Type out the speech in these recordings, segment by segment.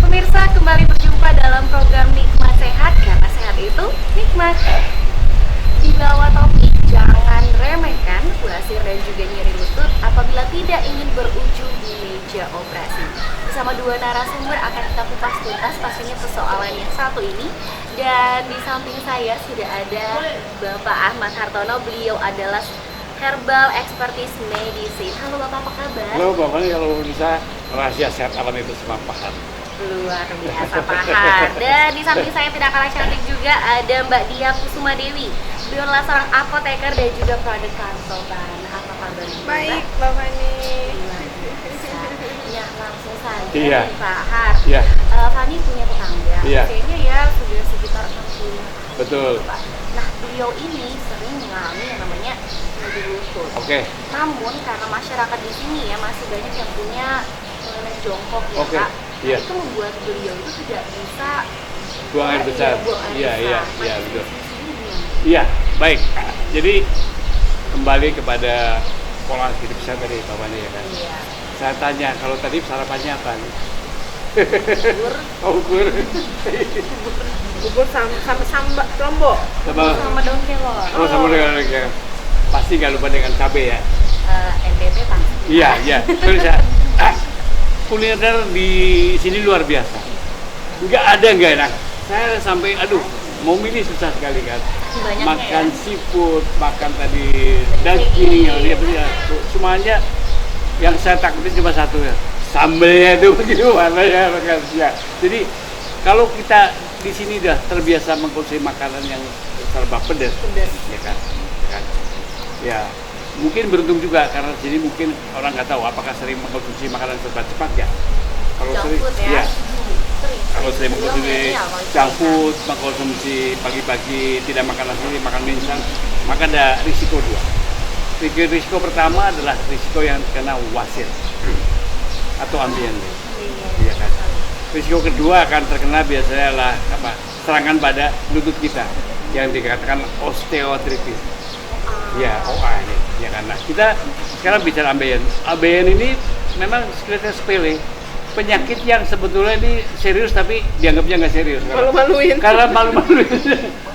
Pemirsa, kembali berjumpa dalam program Nikmat Sehat, karena sehat itu nikmat. Di bawah topik jangan remehkan basir dan juga nyeri lutut apabila tidak ingin berujung di meja operasi. Bersama dua narasumber akan kita kupas tuntas pastinya persoalan yang satu ini. Dan di samping saya sudah ada Bapak Ahmad Hartono, beliau adalah Herbal Expertise Medicine. Halo Bapak, apa kabar? Halo Bapak, kalau bisa rahasia sehat alam itu semua paham. Luar biasa Pak. Dan di samping saya tidak kalah cantik juga ada Mbak Dia Kusuma Dewi. Beliau adalah seorang apoteker dan juga produk konsultan. Apa kabar Mbak? Baik, Mbak Fani. Ya, langsung saja Iya. nih, Pak Har. Iya. Fani punya tetangga. Iya. Usianya ya sudah sekitar 60. Betul. Pak. Nah, beliau ini sering mengalami yang namanya nyeri lutut. Oke. Namun karena masyarakat di sini ya masih banyak yang punya jongkok ya Oke. Pak. Iya. Itu membuat beliau itu tidak bisa Buang air besar. buang air Iya, besar. iya, Nah, iya, itu betul. di sini gimana? Iya, baik. Jadi kembali kepada pola hidup saya tadi Pak Bani ya kan. Iya. Saya tanya, kalau tadi sarapannya apa nih? Bubur Ukur. Bubur sama sambal lombok. sama daun kelor. Oh, sama dengan pasti nggak lupa dengan cabai ya. NTT pasti. Iya, iya. Terus ya, kuliner di sini luar biasa. Nggak enak. Saya sampai, mau milih susah sekali kan. Banyaknya Makan ya. seafood, makan tadi daging, ya, semuanya. Yang saya takutin cuma satu ya, sambelnya itu gimana ya. Jadi kalau kita di sini udah terbiasa mengkonsumsi makanan yang serba pedas, ya kan, ya mungkin beruntung juga karena di sini mungkin orang nggak tahu apakah sering mengkonsumsi makanan serba cepat ya. Kalau Junk sering, food ya. ya. Sering. Kalau sering mengkonsumsi Iya, kalau junk saya. food, mengkonsumsi pagi-pagi tidak makan nasi, makan mie instan, maka ada risiko dua. Risiko pertama adalah risiko yang kena wasit atau ambien, iya kan. Risiko kedua akan terkena biasanya adalah serangan pada lutut kita yang dikatakan osteoartritis. Ya, OA ini, ya kan. Nah, kita sekarang bicara ambien. Ambien ini memang kelihatan sepele. Penyakit yang sebetulnya ini serius tapi dianggapnya nggak serius. Malu-maluin. Karena malu-maluin.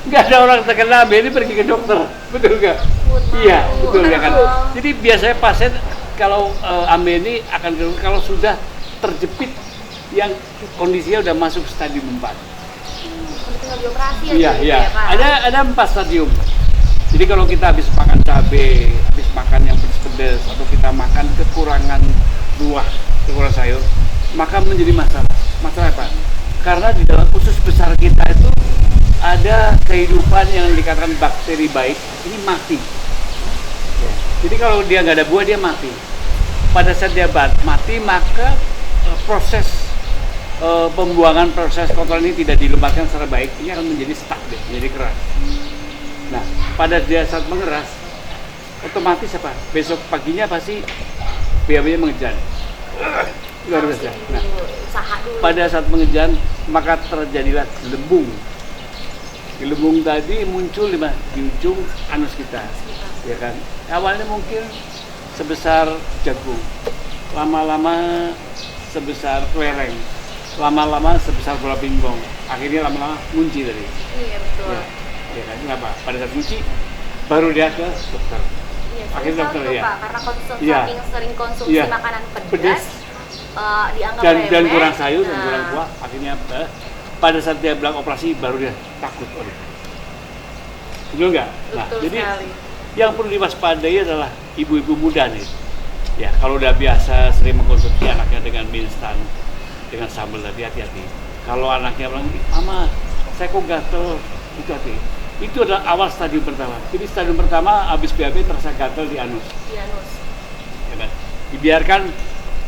Nggak ada orang terkena ambien ini pergi ke dokter, betul nggak? Iya, betul ya kan. Jadi biasanya pasien kalau ambien ini akan kalau sudah terjepit yang kondisinya udah masuk stadium 4. Tinggal dioperasi ya. Iya, gitu iya. ya, Pak? Ada 4 stadium. Jadi kalau kita habis makan cabai, habis makan yang pedas-pedas, atau kita makan kekurangan buah, kekurangan sayur, maka menjadi masalah. Masalah apa? Karena di dalam usus besar kita itu ada kehidupan yang dikatakan bakteri baik, ini mati. Ya. Jadi kalau dia nggak ada buah, dia mati. Pada saat dia mati, maka proses pembuangan, proses kotoran ini tidak dilembabkan secara baik, ini akan menjadi stuck deh, menjadi keras. Nah, pada dia saat mengeras, otomatis apa? Besok paginya pasti BAB-nya mengejan. Luar biasa. Nah, Usaha dulu. pada saat mengejan, maka terjadilah gelembung. Gelembung tadi muncul di ujung anus kita, ya kan? Awalnya mungkin sebesar jagung, lama-lama sebesar kelereng, lama-lama sebesar bola pingpong, akhirnya lama-lama kunci tadi. Iya betul. Ya kan, kenapa? Pada saat kunci baru dia ke dokter. Iya, Akhirnya dokter tuh, ya. Pak, karena Iya. sering konsumsi Iya. makanan pedas, Pedas. dianggap dan remeh. kurang sayur dan Nah, kurang buah, akhirnya pada saat dia bilang operasi baru dia takut. Betul nggak? Nah, Betul jadi sekali. yang perlu diwaspadai adalah ibu-ibu muda nih. Ya, kalau udah biasa sering mengkonsumsi anaknya dengan mie instan, dengan sambal tadi, hati-hati. Kalau anaknya bilang, "Mama, saya kok gatel," itu hati. Itu adalah awal stadium pertama. Jadi stadium pertama habis BAB terasa gatel di anus. Di anus. Ya kan? Dibiarkan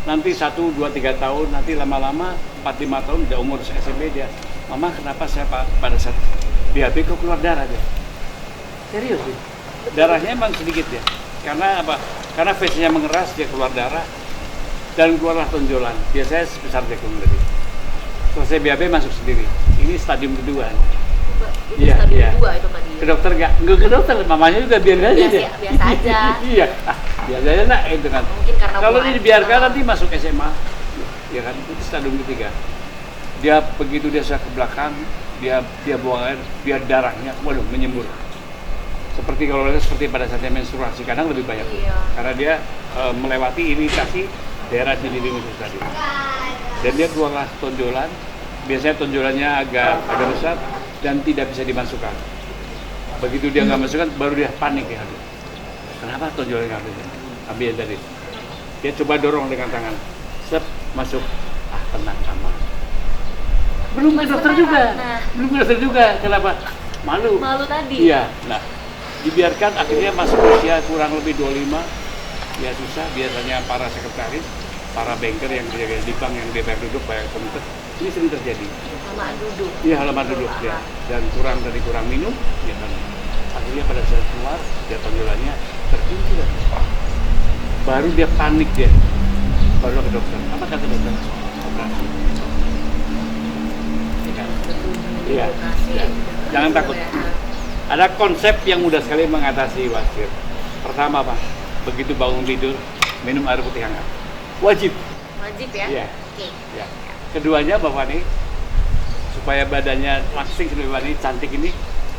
nanti 1, 2, 3 tahun, nanti lama-lama 4, 5 tahun udah umur SMP dia, "Mama, kenapa saya pada saat BAB kok keluar darah dia?" Serius sih. Darahnya emang sedikit ya. Karena apa? Karena fesnya mengeras, dia keluar darah dan keluarlah tonjolan. Biasanya sebesar jagung tadi. Selesai BAB masuk sendiri. Ini stadium kedua. Itu Iya, stadium iya. 2 itu tadi. Ke dokter nggak ke dokter, mamanya juga biarin aja Biasa, deh. biasa aja. Iya, biasa aja nak itu kan. Mungkin karena Kalau buang ini air dibiarkan kecil. nanti masuk SMA, ya kan itu stadium ketiga. Dia begitu dia sudah ke belakang, dia buang air, biar darahnya, waduh menyembur. Seperti pada saat dia menstruasi, kadang lebih banyak. Iya. Karena dia melewati iritasi daerah nyeri itu tadi. Dan dia keluarlah tonjolan. Biasanya tonjolannya agak besar dan tidak bisa dimasukkan. Begitu dia nggak masukkan, baru dia panik ya. Kenapa tonjolannya nggak bisa? Ambil tadi. Dia coba dorong dengan tangan. Sep, masuk. Ah, tenang, aman. Belum ke dokter juga. Nah. Belum ke dokter juga. Kenapa? Malu. Malu tadi. Iya. Nah, dibiarkan akhirnya masuk usia kurang lebih 25. Ya susah. Biasanya para sekretaris, para banker yang kerja di bank yang dia bayar duduk, bayar komputer. Ini sering terjadi. Lamaan duduk. Iya, halaman duduk ya. Dan kurang minum, ya kan. Akhirnya pada saat keluar, dia tonjolannya terkunci dan baru dia panik dia. Baru ke dokter. Apa kata dokter? Operasi. Ya kan? Iya. Ya. Jangan takut. Ada konsep yang mudah sekali mengatasi wasir. Pertama apa? Begitu bangun tidur, minum air putih hangat. Wajib. Wajib ya? Iya. Oke. Ya. Keduanya Bapak nih, supaya badannya langsing seperti Bapak ini cantik ini,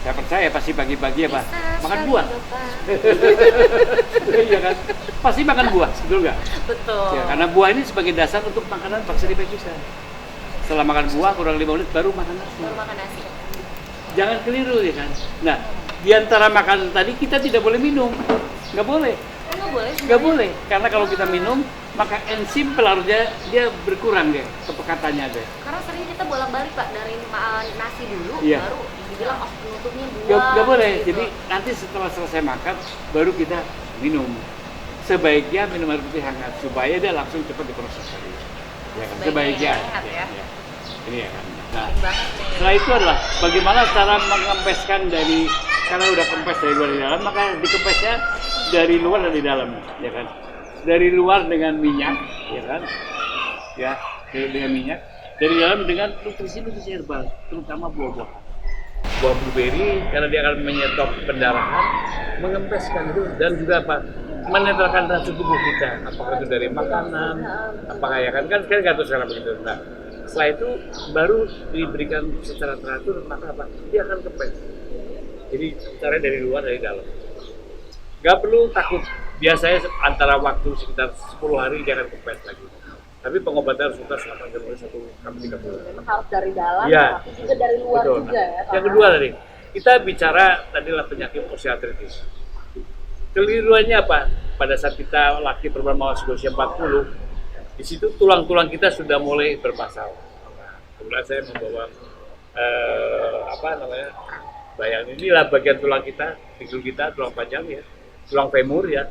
saya percaya pasti pagi-pagi apa? Bisa Makan sekali, buah. Bapak. Iya kan? Pasti makan buah, betul nggak? Betul. Ya, karena buah ini sebagai dasar untuk makanan bakteri bagusan. Setelah makan buah kurang 5 menit baru makan nasi. Baru makan nasi. Jangan keliru ya kan. Nah, di antara makanan tadi kita tidak boleh minum, nggak boleh. Oh, nggak boleh? Nggak boleh, karena kalau kita minum maka enzim pelarutnya dia berkurang deh, kepekatannya deh. Karena sering kita bolak-balik Pak dari nasi dulu, Iya. baru dibilang oh penutupnya buah. Nggak boleh, gitu. jadi nanti setelah selesai makan baru kita minum. Sebaiknya minum air putih hangat supaya dia langsung cepat diproses tadi. Ya kan? Sebaiknya. hangat ya. Ini ya kan. Nah, Penting banget nih. setelah itu adalah bagaimana cara mengempeskan dari karena udah kempes dari luar di dalam, maka dikempesnya dari luar dan di dalam, ya kan? Dari luar dengan minyak, ya kan? Ya, dengan minyak. Dari dalam dengan nutrisi herbal, terutama buah-buahan. Buah blueberry karena dia akan menyetop pendarahan, mengempeskan itu dan juga apa? Menetralkan racun tubuh kita. Apakah itu dari makanan, apakah ya kan sekarang nggak tahu sekarang begitu. Nah, setelah itu baru diberikan secara teratur maka apa? Dia akan kempes. Jadi caranya dari luar dari dalam. Gak perlu takut. Biasanya antara waktu sekitar 10 hari dia akan kempes lagi. Tapi pengobatan harus sekitar 8 kali 1 kali 30. Memang harus dari dalam, Iya. tapi juga dari luar Betul. juga ya. Yang kedua tadi, kita bicara tadilah penyakit osteoartritis. Keliruannya apa? Pada saat kita laki perempuan masuk usia 40, di situ tulang-tulang kita sudah mulai bermasalah. Kemudian saya membawa bayang inilah bagian tulang kita, pinggul kita, tulang panjang ya, tulang femur ya.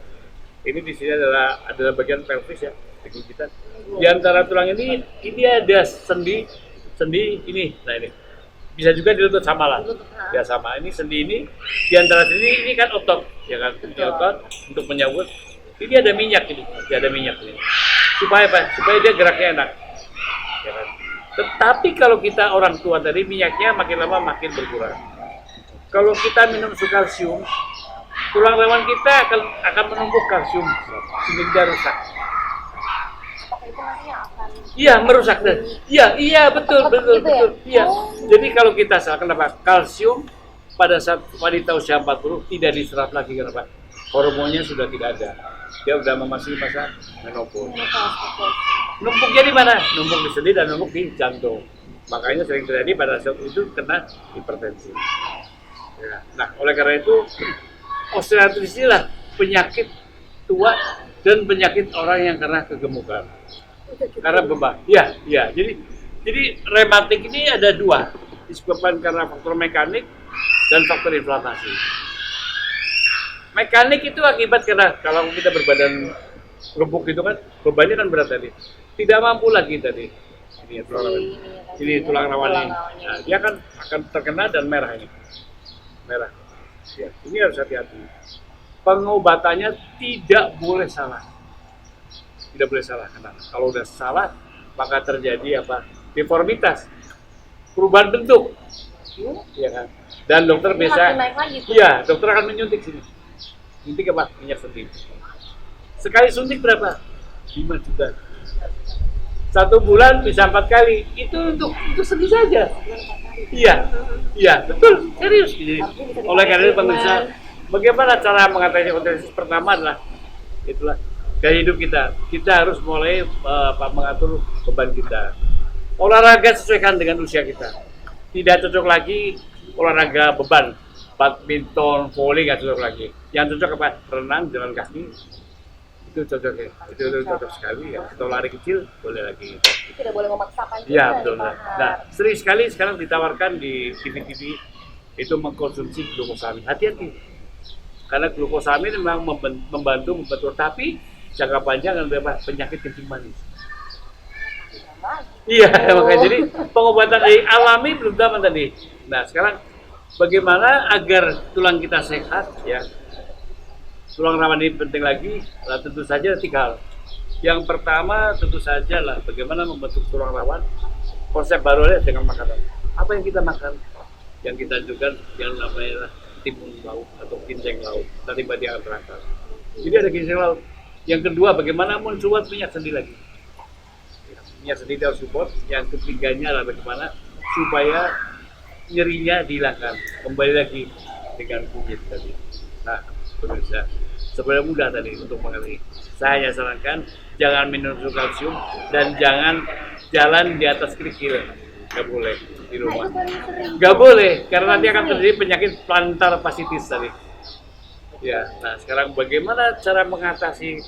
Ini di sini adalah bagian pelvis ya, pinggul kita. Di antara tulang ini ada sendi ini, nah ini bisa juga di lutut sama lah, ya sama. Ini sendi ini, di antara sendi ini kan otot, ya kan, ini otot untuk menyambut. Ini ada minyak ini, ada minyak ini. Supaya apa? Supaya dia geraknya enak, ya kan. Tetapi kalau kita orang tua tadi minyaknya makin lama makin berkurang. Kalau kita minum kalsium, tulang rawan kita akan menumpuk kalsium sehingga rusak. Apakah itu nantinya akan Iya, merusak dan iya betul. gitu ya? Iya. Jadi kalau kita salah kenapa? Kalsium pada saat wanita usia 40 tidak diserap lagi kenapa? Hormonnya sudah tidak ada. Dia sudah memasuki masa menopause. Numpuknya di mana? Numpuk di sendi dan numpuk di jantung. Makanya sering terjadi pada saat itu kena hipertensi. Ya. Nah, oleh karena itu osteoartritis inilah penyakit tua dan penyakit orang yang kena kegemukan. Karena beban. Iya. Jadi rematik ini ada dua, disebabkan karena faktor mekanik dan faktor inflamasi. Mekanik itu akibat karena kalau kita berbadan gemuk itu kan bebannya kan berat tadi. Tidak mampu lagi tadi. Ini tulang rawan ini. Nah, dia akan terkena dan merah ini. Merah. Ya, ini harus hati-hati. Pengobatannya tidak boleh salah. Tidak boleh salah. Karena kalau udah salah, maka terjadi apa? Deformitas, perubahan bentuk. Ya kan? Dan dokter Ini biasa, makin naik lagi tuh. iya, dokter akan menyuntik sini. Suntik apa? Minyak suntik. Sekali suntik berapa? 5 juta. 1 bulan bisa 4 kali. Itu untuk sendi saja. Iya, betul, serius. Jadi, oleh karena itu pemirsa, bagaimana cara mengatasi osteoporosis? Pertama adalah itulah gaya hidup kita. Kita harus mulai mengatur beban kita. Olahraga sesuaikan dengan usia kita. Tidak cocok lagi olahraga beban, badminton, volley nggak cocok lagi. Yang cocok apa? Renang, jalan kaki. Itu cocok ya, itu cocok sekali ya. Atau lari kecil boleh lagi. Tidak boleh memaksakan juga. Iya betul. Pak. Nah, sering sekali sekarang ditawarkan di TV-TV itu mengkonsumsi glukosamin. Hati-hati, karena glukosamin memang membantu, tapi jangka panjang ada penyakit kencing manis. Iya, makanya jadi pengobatan dari alami belum dapat tadi. Nah, sekarang bagaimana agar tulang kita sehat ya? Tulang rawan ini penting lagi, nah, tentu saja 3 hal. Yang pertama tentu saja lah bagaimana membentuk tulang rawan. Konsep baru adalah dengan makanan. Apa yang kita makan? Yang kita juga yang namanya timun laut atau ginseng laut. Tadi Mbak Dia akan terangkan. Jadi ada ginseng laut. Yang kedua, bagaimana mensuap minyak sendi lagi. Minyak sendi harus support. Yang ketiganya adalah bagaimana supaya nyerinya dihilangkan. Kembali lagi dengan kunyit tadi. Nah, pemirsa, sebenarnya mudah tadi untuk mengerti. Saya hanya sarankan jangan minum kalsium dan jangan jalan di atas kerikil. Nggak boleh di rumah. Nggak boleh, karena nanti akan terjadi penyakit plantar fasciitis tadi. Ya, nah sekarang bagaimana cara mengatasi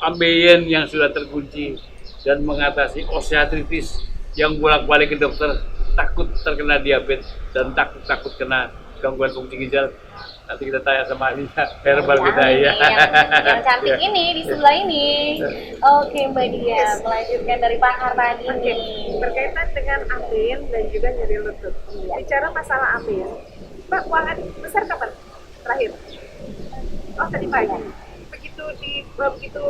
ambeien yang sudah terkunci dan mengatasi osteoartritis yang bolak-balik ke dokter, takut terkena diabetes dan takut kena gangguan fungsi ginjal. Nanti kita tanya sama Alina herbal kita ya. Yang cantik ini di sebelah ini. Oke Mbak Dia, melanjutkan dari Pak Hartadi Oke, ini. berkaitan dengan ambeien dan juga nyeri lutut. Bicara masalah ambeien, Mbak buang air besar kapan terakhir? Oh tadi pagi. Begitu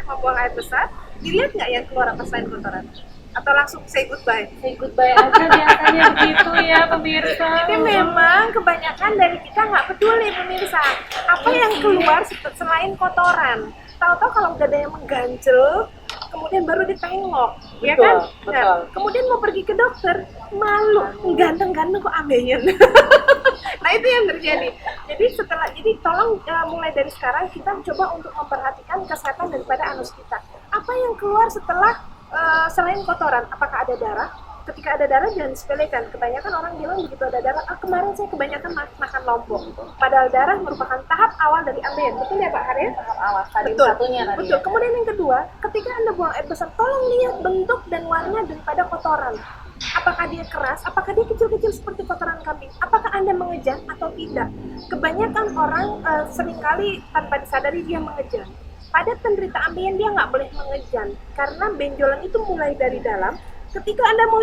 membuang air besar, dilihat nggak yang keluar apa selain kotoran? Atau langsung say goodbye? Say goodbye aja biasanya begitu ya pemirsa. Jadi memang kebanyakan dari kita nggak peduli pemirsa apa yang keluar selain kotoran. Tahu-tahu kalau udah ada yang mengganjel, kemudian baru ditengok, ya kan? Nah, kemudian mau pergi ke dokter, malu, ganteng-ganteng kok ambeien. Nah itu yang terjadi. Jadi tolong mulai dari sekarang kita coba untuk memperhatikan kesehatan daripada anus kita. Apa yang keluar setelah selain kotoran, apakah ada darah? Ketika ada darah jangan disepelekan. Kebanyakan orang bilang begitu ada darah, kemarin saya kebanyakan makan lompong. Padahal darah merupakan tahap awal dari ambeien. Betul ya Pak Harya? Tahap awal, Betul. satunya tadi. Betul. Kemudian yang kedua, ketika Anda buang air besar, tolong lihat bentuk dan warna daripada kotoran. Apakah dia keras? Apakah dia kecil-kecil seperti kotoran kambing? Apakah Anda mengejar atau tidak? Kebanyakan orang seringkali tanpa disadari dia mengejar. Pada penderita ambeien dia nggak boleh mengejan karena benjolan itu mulai dari dalam. Ketika Anda mau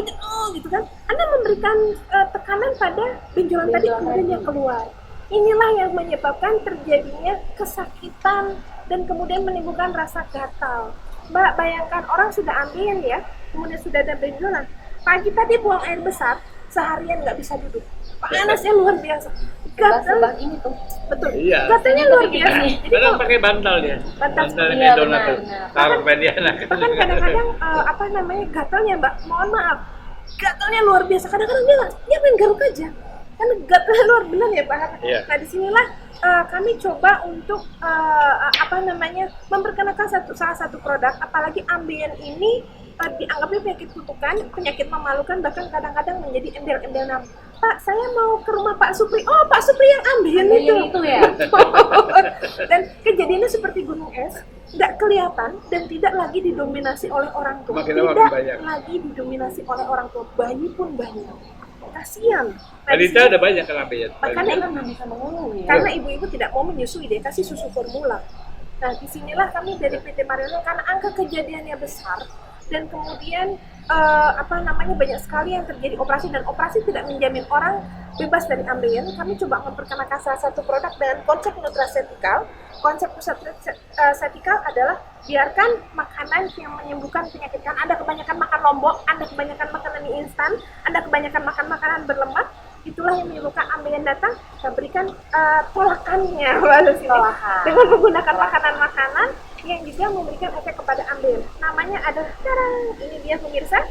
gitu kan, Anda memberikan tekanan pada benjolan tadi kemudian dia keluar. Inilah yang menyebabkan terjadinya kesakitan dan kemudian menimbulkan rasa gatal. Mbak bayangkan orang sudah ambeien ya, kemudian sudah ada benjolan. Pagi tadi buang air besar, seharian nggak bisa duduk. Panasnya luar biasa. Gatal ini tuh. Betul. Iya. Gatalnya luar biasa. Jadi Kadang kalau pakai bantal dia. Bantal. Iya, donat tuh. benar. Taruh mediana. bahkan kadang-kadang gatalnya Mbak, mohon maaf, gatalnya luar biasa. Kadang-kadang dia main garuk aja, kan gatalnya luar benar ya Pak. Iya. Nah disinilah kami coba untuk memperkenalkan salah satu produk, apalagi ambeien ini dianggapnya penyakit kutukan, penyakit memalukan, bahkan kadang-kadang menjadi embel-embel nama. Pak, saya mau ke rumah Pak Supri. Oh, Pak Supri yang ambeien itu ya. Dan kejadiannya seperti gunung es, nggak kelihatan dan tidak lagi didominasi oleh orang tua. Makin lama makin banyak. Tidak lagi didominasi oleh orang tua, bayi pun banyak. Kasihan. Balita ada banyak kan ambeien. Makanya Kan nggak bisa mengurung ya. karena ibu-ibu tidak mau menyusui, dia kasih susu formula. Nah, disinilah kami dari PT Mariono karena angka kejadiannya besar dan kemudian banyak sekali yang terjadi operasi, dan operasi tidak menjamin orang bebas dari ambien. Kami coba memperkenalkan salah satu produk dengan konsep nutraceutical. Konsep nutraceutical adalah biarkan makanan yang menyembuhkan penyakit. Kan Anda kebanyakan makan lombok, Anda kebanyakan makanan mie instan, Anda kebanyakan makan makanan berlemak, itulah yang menyebabkan ambien datang. Kita berikan tolakannya dengan menggunakan makanan-makanan yang juga memberikan efek kepada ambien. Namanya adalah ini dia pemirsa,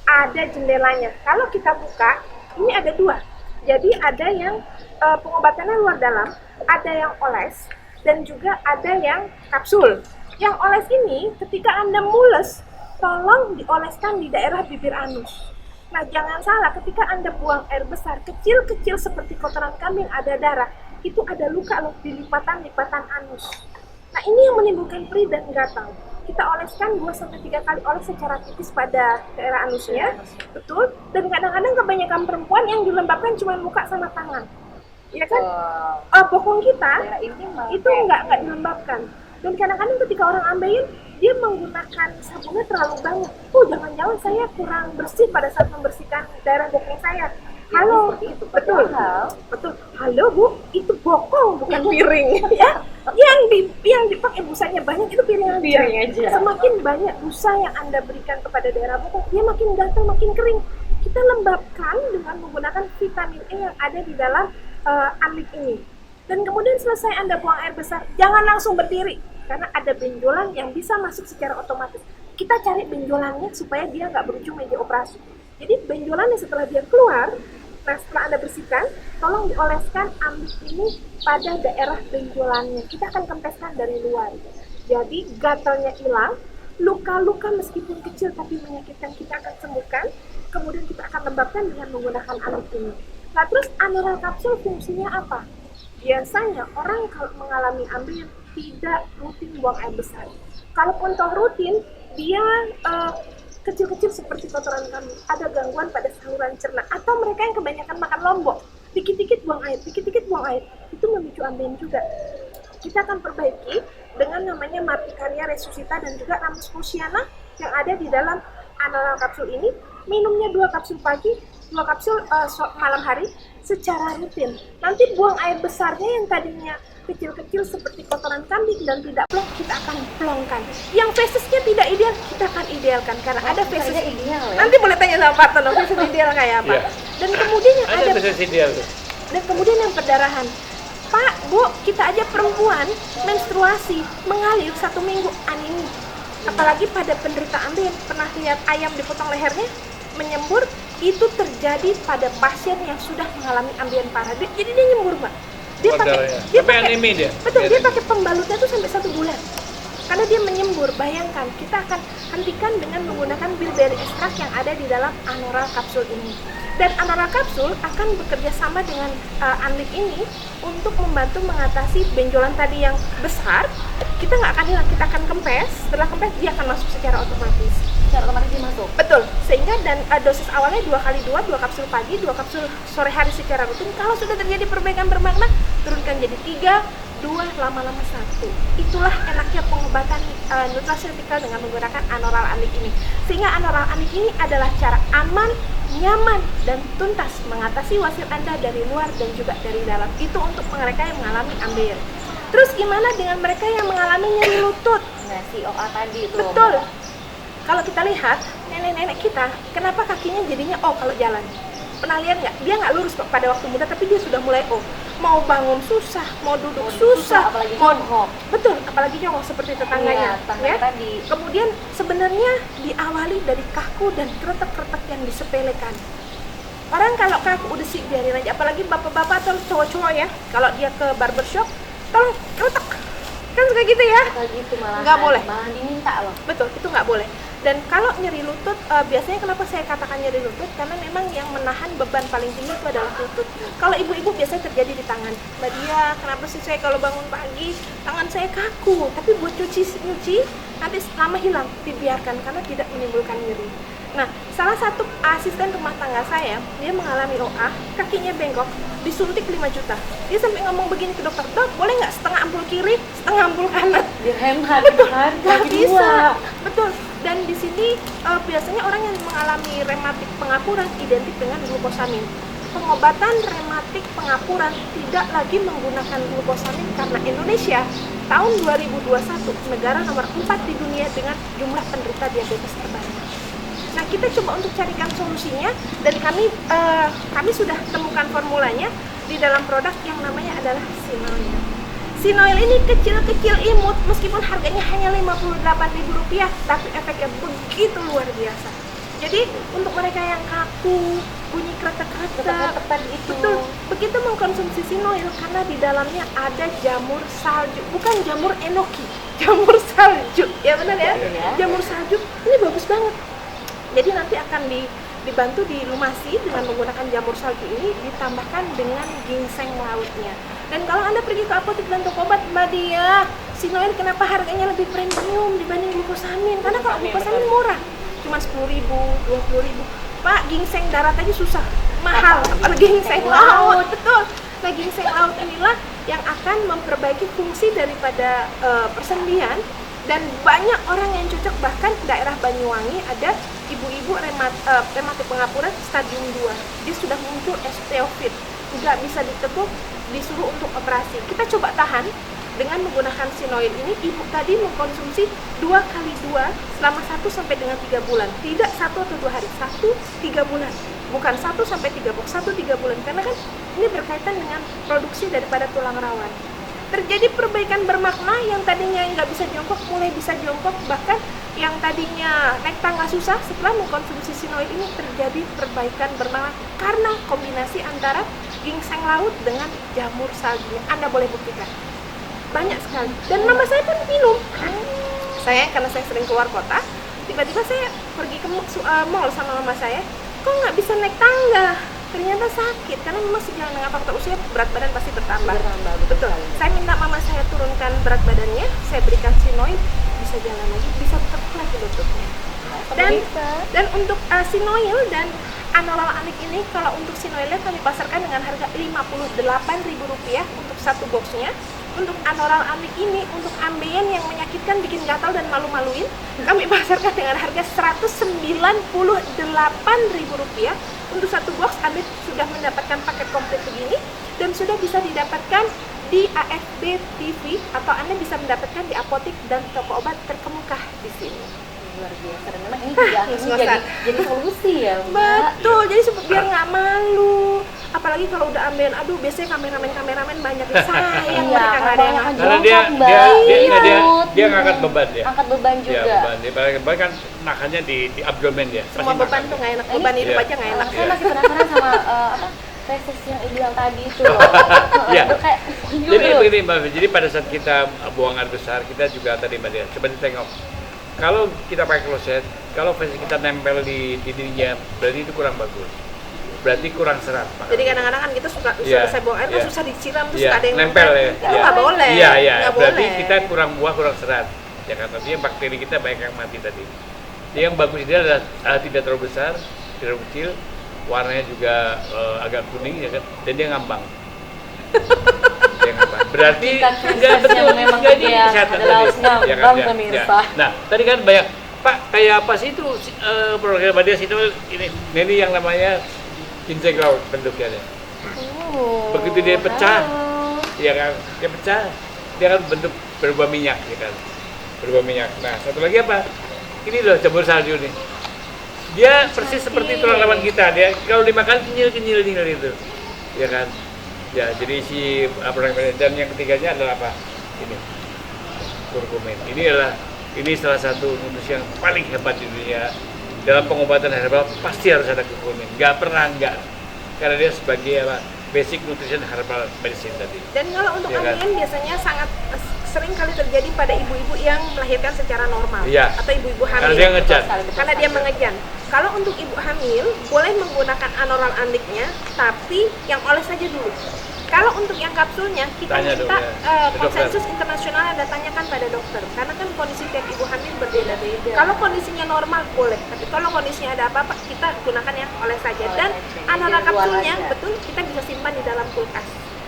ada jendelanya. Kalau kita buka, ini ada dua. Jadi ada yang pengobatannya luar dalam, ada yang oles, dan juga ada yang kapsul. Yang oles ini ketika Anda mules, tolong dioleskan di daerah bibir anus. Nah, jangan salah, ketika Anda buang air besar, kecil-kecil seperti kotoran kambing ada darah, itu ada luka loh di lipatan-lipatan anus. Nah, ini yang menimbulkan perih dan gatal. Kita oleskan 2-3 kali oles secara tipis pada daerah anusnya, betul. Dan kadang-kadang kebanyakan perempuan yang dilembabkan cuma muka sama tangan, ya kan? Bokong kita itu nggak dilembabkan. Dan kadang-kadang ketika orang ambien, dia menggunakan sabunnya terlalu banyak. Jangan-jangan saya kurang bersih pada saat membersihkan daerah bokong saya. Halo, betul. Halo Bu, itu bokong bukan piring, ya. Yang dipakai busanya banyak itu piring aja. Semakin banyak busa yang Anda berikan kepada daerah bokong, dia makin gatal, makin kering. Kita lembabkan dengan menggunakan vitamin E yang ada di dalam amlik ini. Dan kemudian selesai Anda buang air besar, jangan langsung berdiri, karena ada benjolan yang bisa masuk secara otomatis. Kita cari benjolannya supaya dia nggak berujung meja operasi. Jadi benjolannya setelah dia keluar, nah setelah Anda bersihkan, tolong dioleskan amlik ini pada daerah benjolannya. Kita akan kempeskan dari luar. Jadi gatalnya hilang, luka-luka meskipun kecil tapi menyakitkan kita akan sembuhkan. Kemudian kita akan lembabkan dengan menggunakan amlik ini. Nah terus anoral kapsul fungsinya apa? Biasanya orang kalau mengalami ambien tidak rutin buang air besar. Kalaupun toh rutin, dia kecil-kecil seperti kotoran kambing, ada gangguan pada saluran cerna, atau mereka yang kebanyakan makan lombok, dikit-dikit buang air, itu memicu ambien juga. Kita akan perbaiki dengan namanya Marticaria resuscita dan juga Ramus fuchsiana yang ada di dalam anoral kapsul ini. Minumnya 2 kapsul pagi, 2 kapsul malam hari secara rutin. Nanti buang air besarnya yang tadinya kecil-kecil seperti kotoran kambing dan tidak plong, kita akan plongkan. Yang fesisnya tidak ideal, kita akan idealkan karena ada fesis ideal. Ya? Nanti boleh tanya sama partner, fesis ideal kayak apa. Yeah. Dan kemudian yang ada fesis ideal tuh. Dan kemudian yang perdarahan. Pak, Bu, kita aja perempuan menstruasi mengalir 1 minggu anemia. Apalagi pada penderita ambien, pernah lihat ayam dipotong lehernya menyembur, itu terjadi pada pasien yang sudah mengalami ambien parah. Jadi dia nyembur, Mbak. Dia pakai anemia dia. Betul, dia pakai pembalutnya tuh sampai 1 bulan. Karena dia menyembur. Bayangkan, kita akan hentikan dengan menggunakan bilberry extract yang ada di dalam anoral kapsul ini. Dan anoral kapsul akan bekerja sama dengan amlik ini untuk membantu mengatasi benjolan tadi yang besar. Kita nggak akan hilang, kita akan kempes. Setelah kempes, dia akan masuk secara otomatis. Masuk. Betul. Sehingga dan dosis awalnya 2x2, 2 kapsul pagi, 2 kapsul sore hari secara rutin. Kalau sudah terjadi perbaikan bermakna, turunkan jadi 3, 2, lama-lama 1. Itulah enaknya pengobatan nutraceutical dengan menggunakan anoral amlik ini. Sehingga anoral amlik ini adalah cara aman, nyaman, dan tuntas mengatasi wasir Anda dari luar dan juga dari dalam. Itu untuk mereka yang mengalami ambien. Terus gimana dengan mereka yang mengalami nyeri lutut? Nah, si OA tadi itu. Betul. Kalau kita lihat, nenek-nenek kita, kenapa kakinya jadinya kalau jalan? Pernah lihat nggak? Dia nggak lurus pada waktu muda, tapi dia sudah mulai mau bangun susah, mau duduk susah, apalagi jongkok. Betul, apalagi jongkok seperti tetangganya. Iya, tadi. Kemudian sebenarnya diawali dari kaku dan kretek-kretek yang disepelekan. Orang kalau kaku udah sih biarin aja, apalagi bapak-bapak atau cowok-cowok ya, kalau dia ke barbershop, tolong kretek. Kan suka gitu ya? Kayak gitu malah. Nggak boleh. Malah diminta loh. Betul, itu nggak boleh. Dan kalau nyeri lutut, biasanya kenapa saya katakan nyeri lutut? Karena memang yang menahan beban paling tinggi itu adalah lutut. Kalau ibu-ibu biasanya terjadi di tangan. Mbak Dia, kenapa sih saya kalau bangun pagi, tangan saya kaku, tapi buat nyuci, nanti lama hilang, dibiarkan karena tidak menimbulkan nyeri. Nah, salah satu asisten rumah tangga saya, dia mengalami OA, kakinya bengkok, disuntik 5 juta. Dia sampai ngomong begini ke dokter, "Dok, boleh nggak setengah ampul kiri, setengah ampul kanan?" Biar hemat, betul, kan? nggak bisa. Betul. Dan di sini biasanya orang yang mengalami rematik pengapuran identik dengan glukosamin. Pengobatan rematik pengapuran tidak lagi menggunakan glukosamin karena Indonesia tahun 2021 negara nomor 4 di dunia dengan jumlah penderita diabetes terbanyak. Nah, kita coba untuk carikan solusinya dan kami sudah temukan formulanya di dalam produk yang namanya adalah Sinoil. Sinoil ini kecil-kecil imut, meskipun harganya hanya Rp58.000, tapi efeknya begitu luar biasa. Jadi untuk mereka yang kaku, bunyi kretek-kretek, gitu. begitu mengkonsumsi Sinoil karena di dalamnya ada jamur salju, bukan jamur enoki, jamur salju, ya benar ya? Jamur salju ini bagus banget. Jadi nanti akan dibantu dilumasi dengan menggunakan jamur salju ini, ditambahkan dengan ginseng lautnya. Dan kalau Anda pergi ke apotek dan toko obat, Mbak Dia, Sinoil kenapa harganya lebih premium dibanding glukosamin? Karena kalau glukosamin murah, cuma 10.000, 20.000. Pak, ginseng darat aja susah, mahal. Apalagi ginseng laut, betul. Nah, ginseng laut inilah yang akan memperbaiki fungsi daripada persendian. Dan banyak orang yang cocok, bahkan daerah Banyuwangi ada ibu-ibu rematik pengapuran stadium 2. Dia sudah muncul osteofit, nggak bisa diteguk, disuruh untuk operasi. Kita coba tahan dengan menggunakan Sinoil ini. Ibu tadi mengkonsumsi 2 kali 2 selama 1 sampai dengan 3 bulan. Tidak 1 atau 2 hari, 1-3 bulan. Bukan 1 sampai 3 box, 1-3 bulan. Karena kan ini berkaitan dengan produksi daripada tulang rawan. Terjadi perbaikan bermakna, yang tadinya nggak bisa jongkok mulai bisa jongkok, bahkan yang tadinya naik tangga susah setelah mengkonsumsi Sinoil ini terjadi perbaikan bermakna karena kombinasi antara ginseng laut dengan jamur salju. Anda boleh buktikan banyak sekali, dan mama saya pun minum. Saya karena saya sering keluar kota, tiba-tiba saya pergi ke mall sama mama saya, kok nggak bisa naik tangga? Ternyata sakit, karena memang sejalan dengan faktor usia, berat badan pasti bertambah. Betul. Saya minta mama saya turunkan berat badannya, saya berikan Sinoil, bisa jalan lagi, bisa tekuk lagi lututnya. Dan untuk Sinoil dan Anoral-Anik ini, kalau untuk Sinoilnya kami pasarkan dengan harga Rp58.000 untuk satu boxnya. Untuk Anoral-Anik ini, untuk ambeien yang menyakitkan, bikin gatal dan malu-maluin, kami pasarkan dengan harga Rp198.000. Untuk satu box Anda sudah mendapatkan paket komplit begini dan sudah bisa didapatkan di AFB TV, atau Anda bisa mendapatkan di apotek dan toko obat terkemuka di sini. Luar biasa, dan memang ini juga akhirnya jadi solusi ya, Mbak. Betul, jadi biar nggak malu. Apalagi kalau udah ambeien, aduh biasanya kameramen banyak sayang mereka nggak ada yang karena dia ngangkat beban ya. Angkat beban juga. Dia beban kan nahannya di abdomen ya. Semua beban tuh nggak enak, beban hidup aja nggak enak. Saya masih penasaran sama feses yang ideal tadi itu loh. Iya. Kayak Jadi begini Mbak, jadi pada saat kita buang air besar, kita juga tadi Mbak Dia, coba ditengok. Kalau kita pakai kloset, kalau feses kita nempel di dirinya, berarti itu kurang bagus. Berarti kurang serat. Jadi kadang-kadang kan kita suka selesai buang air kan susah disiram, terus ada yang nempel ya. Itu nggak boleh. Iya. Berarti boleh. kita kurang buah, kurang serat. Ya kan, artinya bakteri kita banyak yang mati tadi. Jadi yang bagus ini adalah tidak terlalu besar, tidak terlalu kecil, warnanya juga agak kuning ya kan, dan dia ngambang. Dia ngambang. Berarti enggak betul, memang jadi dia kesehatan adalah tadi. ngambang, pemirsa. Nah, tadi kan banyak Pak, kayak apa sih itu program Mbak Dia Sinoil ini yang namanya ginseng laut bentuknya dia. Begitu dia pecah, ya kan, dia pecah, dia kan bentuk berubah minyak, ya kan, berubah minyak. Nah, satu lagi apa? Ini loh jamur salju nih. Dia persis seperti tulang rawan kita, dia kalau dimakan kenyil itu, ya kan. Ya, jadi si dan yang ketiganya adalah apa? Ini kurkumin. Ini salah satu nutrisi yang paling hebat di dunia. Dalam pengobatan herbal pasti harus ada kurkumin, nggak pernah enggak, karena dia sebagai basic nutrition herbal medicine tadi. Dan kalau untuk ya kan? ambeien biasanya sangat sering kali terjadi pada ibu-ibu yang melahirkan secara normal atau ibu-ibu hamil. Karena dia ngejan. Karena dia mengejan. Kalau untuk ibu hamil boleh menggunakan Anoral-Aniknya, tapi yang oles saja dulu. Kalau untuk yang kapsulnya, kita minta konsensus internasional Anda tanyakan pada dokter, karena kan kondisi tiap ibu hamil berbeda-beda. Kalau kondisinya normal boleh, tapi kalau kondisinya ada apa-apa, kita gunakan yang oleh saja. Dan Anoral kapsulnya, betul, kita bisa simpan di dalam kulkas.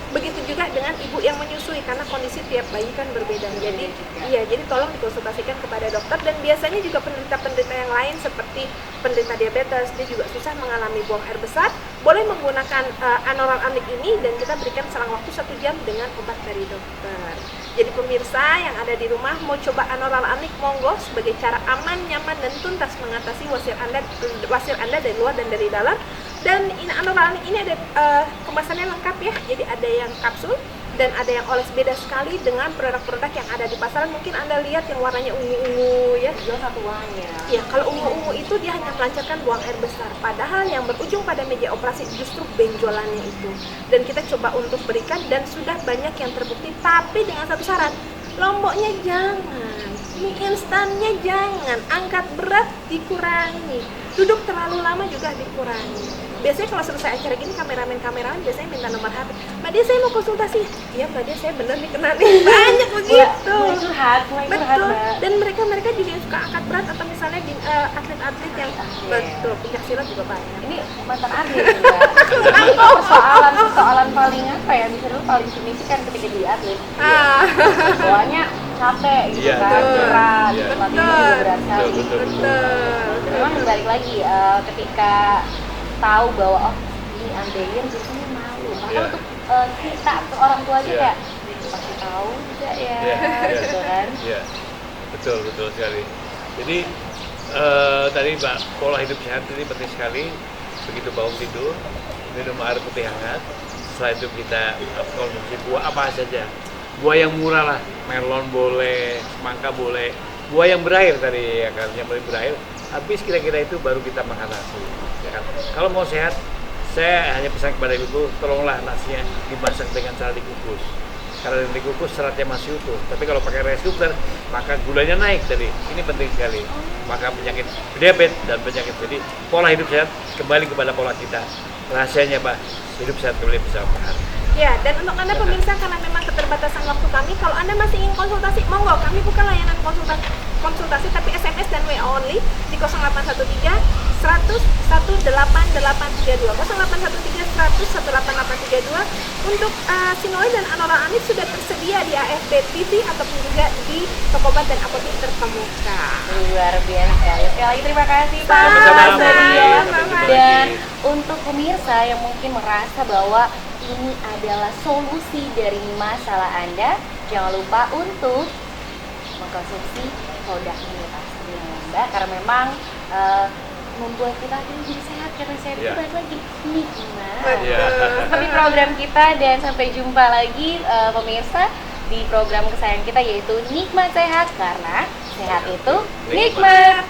Begitu juga dengan ibu yang menyusui karena kondisi tiap bayi kan berbeda. Jadi jadi tolong dikonsultasikan kepada dokter. Dan biasanya juga penderita-penderita yang lain seperti penderita diabetes, dia juga susah mengalami buang air besar, boleh menggunakan anoral anik ini dan kita berikan selang waktu 1 jam dengan obat dari dokter. Jadi pemirsa yang ada di rumah mau coba anoral anik, monggo, sebagai cara aman, nyaman, dan tuntas mengatasi wasir Anda dari luar dan dari dalam. Dan anoral anik ini ada kemasannya lengkap ya, jadi ada yang kapsul dan ada yang oles, beda sekali dengan produk-produk yang ada di pasaran. Mungkin Anda lihat yang warnanya ungu-ungu ya. Jual satu warnanya. Ya, kalau ungu-ungu itu dia hanya melancarkan buang air besar. Padahal yang berujung pada meja operasi justru benjolannya itu. Dan kita coba untuk berikan dan sudah banyak yang terbukti, tapi dengan satu syarat. Lomboknya jangan, mie instannya jangan, angkat berat dikurangi, duduk terlalu lama juga dikurangi. Biasanya kalau selesai acara gini kameramen biasanya minta nomor HP. Mbak Dia, saya mau konsultasi. Iya Mbak Dia, saya bener nih kena nih. Banyak begitu. Mulai curhat, Betul. Mbak. Dan mereka juga suka angkat berat atau misalnya di atlet-atlet yang betul pencak silat juga banyak. Ini mantan atlet Mbak. Ini persoalan paling apa ya, bisa dulu paling signifikan ketika jadi atlet. Soalnya capek gitu Iya, kan, betul. berat, Iya. latihan juga berat sekali. Betul. Memang balik lagi ketika tahu bahwa ini ambeien biasanya malu. Maka Iya. untuk kita ke orang tua aja Iya. kayak pasti tahu juga ya, gitu kan. Iya, betul sekali. Jadi tadi Mbak, pola hidup sehat ini penting sekali. Begitu bangun tidur, minum air putih hangat. Setelah itu kita konsumsi buah apa saja. Buah yang murah lah, melon boleh, semangka boleh. Buah yang berair tadi ya kan, yang boleh berair. Habis kira-kira itu baru kita makan nasi. Ya kan? Kalau mau sehat, saya hanya pesan kepada ibu, tolonglah nasinya dimasak dengan cara dikukus. Karena dikukus seratnya masih utuh. Tapi kalau pakai rice cooker, maka gulanya naik tadi. Ini penting sekali. Maka penyakit diabetes dan penyakit. Jadi pola hidup sehat kembali kepada pola kita. Rahasianya Pak, hidup sehat kembali bersama Pak. Ya, dan untuk Anda pemirsa, karena memang keterbatasan waktu kami, kalau Anda masih ingin konsultasi, monggo, kami buka layanan konsultasi tapi SMS dan WA only di 0813 100 18832 0813 100 18832. Untuk Sinoil dan Anoral Anik sudah tersedia di AFD TV ataupun juga di Tokobat dan apotek terkemuka. Luar biasa. Sekali lagi terima kasih Pak. Sama-sama, Mbak Mbak Dia. Dia. Sampai jumpa Dan lagi. untuk pemirsa yang mungkin merasa bahwa ini adalah solusi dari masalah Anda, jangan lupa untuk mengkonsumsi produk ini pastinya Mbak, karena memang membuat kita akhirnya jadi sehat, karena sehat itu Iya. balik lagi nikmat. Iya. Seperti program kita, dan sampai jumpa lagi pemirsa di program kesayangan kita yaitu Nikmat Sehat, karena sehat itu nikmat.